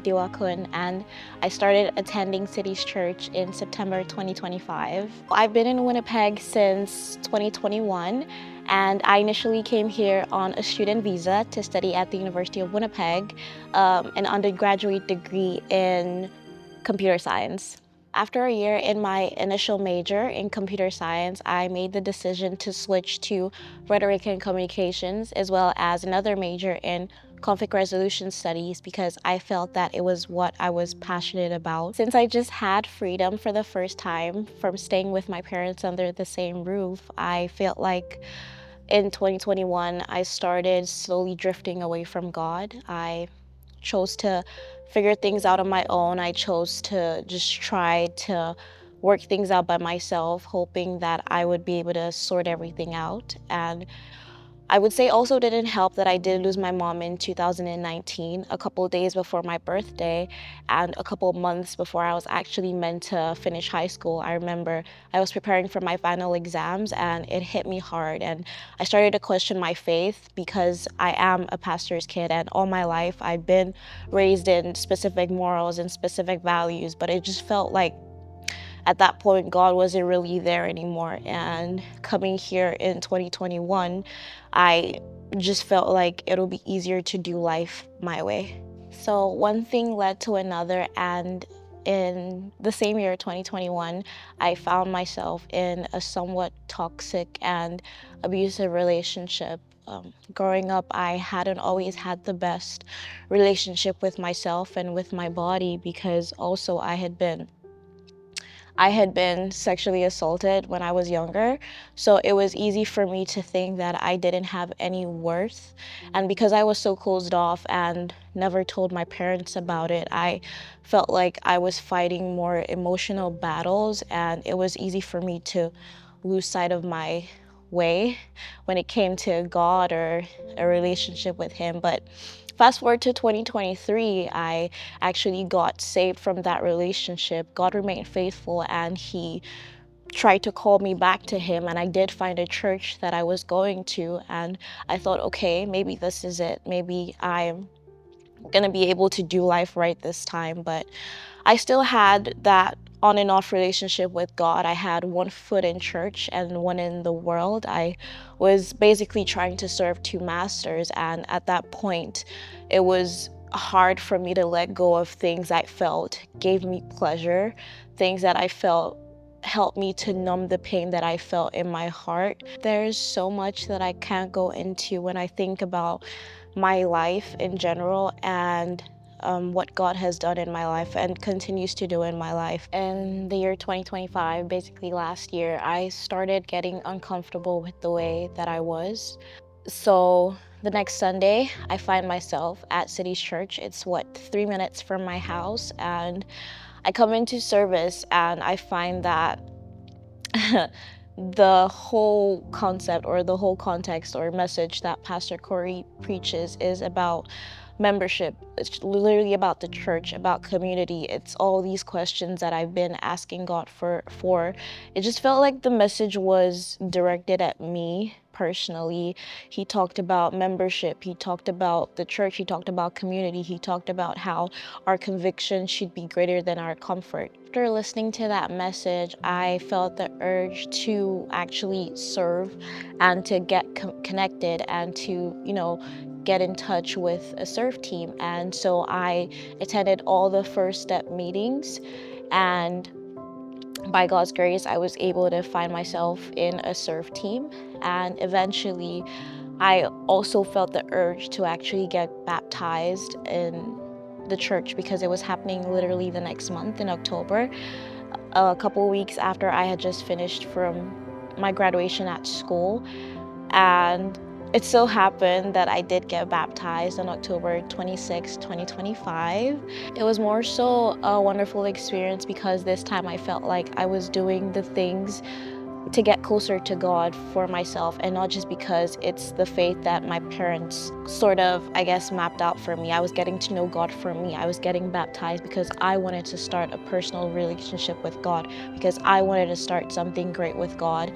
Eniola, and I started attending City's Church in September 2025. I've been in Winnipeg since 2021, and I initially came here on a student visa to study at the University of Winnipeg, an undergraduate degree in computer science. After a year in my initial major in computer science, I made the decision to switch to rhetoric and communications, as well as another major in conflict resolution studies, because I felt that it was what I was passionate about. Since I just had freedom for the first time from staying with my parents under the same roof, I felt like in 2021, I started slowly drifting away from God. I chose to figure things out on my own. I chose to just try to work things out by myself, hoping that I would be able to sort everything out. And I would say also didn't help that I did lose my mom in 2019, a couple of days before my birthday, and a couple of months before I was actually meant to finish high school. I remember I was preparing for my final exams and it hit me hard, and I started to question my faith because I am a pastor's kid, and all my life I've been raised in specific morals and specific values, but it just felt like at that point, God wasn't really there anymore. And coming here in 2021, I just felt like it'll be easier to do life my way. So one thing led to another, and in the same year, 2021, I found myself in a somewhat toxic and abusive relationship. Growing up, I hadn't always had the best relationship with myself and with my body, because also I had been sexually assaulted when I was younger, so it was easy for me to think that I didn't have any worth. And because I was so closed off and never told my parents about it, I felt like I was fighting more emotional battles, and it was easy for me to lose sight of my way when it came to God or a relationship with Him. But fast forward to 2023, I actually got saved from that relationship. God remained faithful, and He tried to call me back to Him, and I did find a church that I was going to, and I thought, okay, maybe this is it. Maybe I'm gonna be able to do life right this time. But I still had that on and off relationship with God. I had one foot in church and one in the world. I was basically trying to serve two masters, and at that point, it was hard for me to let go of things I felt gave me pleasure, things that I felt helped me to numb the pain that I felt in my heart. There's so much that I can't go into when I think about my life in general, and what God has done in my life and continues to do in my life. In the year 2025, basically last year, I started getting uncomfortable with the way that I was. So the next Sunday, I find myself at City's Church. It's 3 minutes from my house, and I come into service and I find that the whole concept or the whole context or message that Pastor Corey preaches is about membership. It's literally about the church, about community. It's all these questions that I've been asking God for. It just felt like the message was directed at me personally. He talked about membership, he talked about the church, he talked about community, he talked about how our conviction should be greater than our comfort. After listening to that message, I felt the urge to actually serve and to get connected and to, get in touch with a serve team. And so I attended all the first step meetings, and by God's grace, I was able to find myself in a serve team. And eventually, I also felt the urge to actually get baptized in the church, because it was happening literally the next month in October, a couple weeks after I had just finished from my graduation at school. And it so happened that I did get baptized on October 26, 2025. It was more so a wonderful experience because this time I felt like I was doing the things to get closer to God for myself, and not just because it's the faith that my parents sort of, I guess, mapped out for me. I was getting to know God for me. I was getting baptized because I wanted to start a personal relationship with God, because I wanted to start something great with God.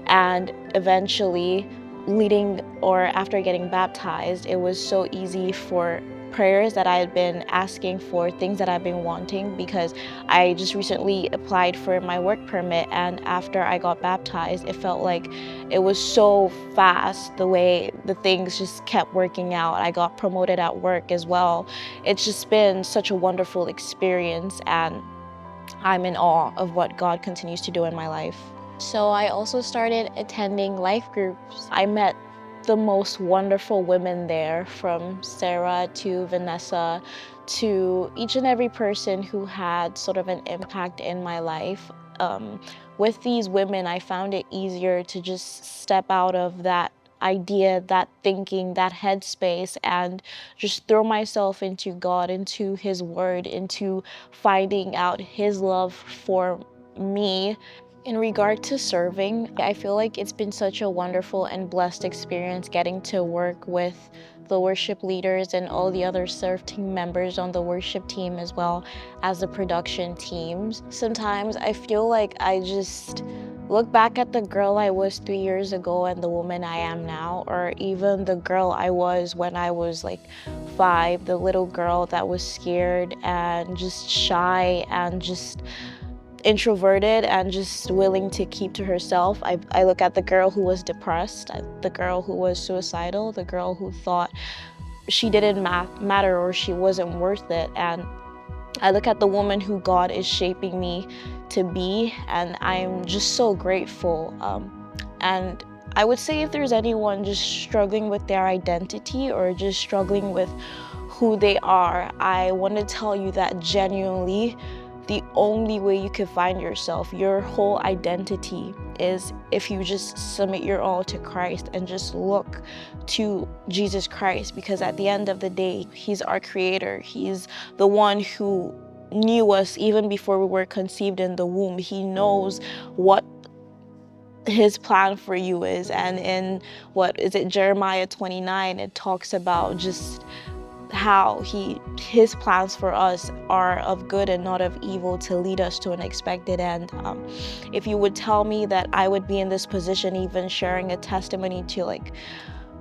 And eventually, after getting baptized, it was so easy for prayers that I had been asking for, things that I've been wanting, because I just recently applied for my work permit, and after I got baptized, it felt like it was so fast the way the things just kept working out. I got promoted at work as well. It's just been such a wonderful experience, and I'm in awe of what God continues to do in my life. So I also started attending life groups. I met the most wonderful women there, from Sarah to Vanessa to each and every person who had sort of an impact in my life. With these women, I found it easier to just step out of that idea, that thinking, that headspace, and just throw myself into God, into His Word, into finding out His love for me. In regard to serving, I feel like it's been such a wonderful and blessed experience getting to work with the worship leaders and all the other serve team members on the worship team, as well as the production teams. Sometimes I feel like I just look back at the girl I was 3 years ago and the woman I am now, or even the girl I was when I was like 5, the little girl that was scared and just shy and just introverted and just willing to keep to herself. I look at the girl who was depressed, the girl who was suicidal, the girl who thought she didn't matter or she wasn't worth it. And I look at the woman who God is shaping me to be, and I'm just so grateful. And I would say if there's anyone just struggling with their identity or just struggling with who they are, I want to tell you that genuinely, the only way you can find yourself, your whole identity, is if you just submit your all to Christ and just look to Jesus Christ, because at the end of the day, He's our creator. He's the one who knew us even before we were conceived in the womb. He knows what His plan for you is. And in, what is it, Jeremiah 29, it talks about just how His plans for us are of good and not of evil, to lead us to an expected end. If you would tell me that I would be in this position, even sharing a testimony to like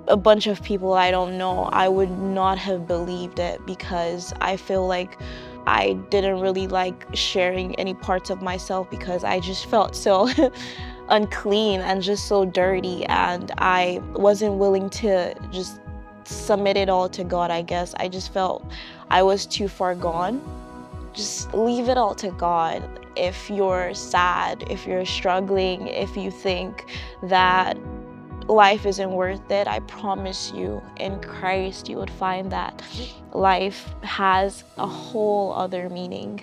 a bunch of people I don't know, I would not have believed it, because I feel like I didn't really like sharing any parts of myself, because I just felt so unclean and just so dirty, and I wasn't willing to just submit it all to God, I guess. I just felt I was too far gone. Just leave it all to God. If you're sad, if you're struggling, if you think that life isn't worth it, I promise you, in Christ, you would find that life has a whole other meaning.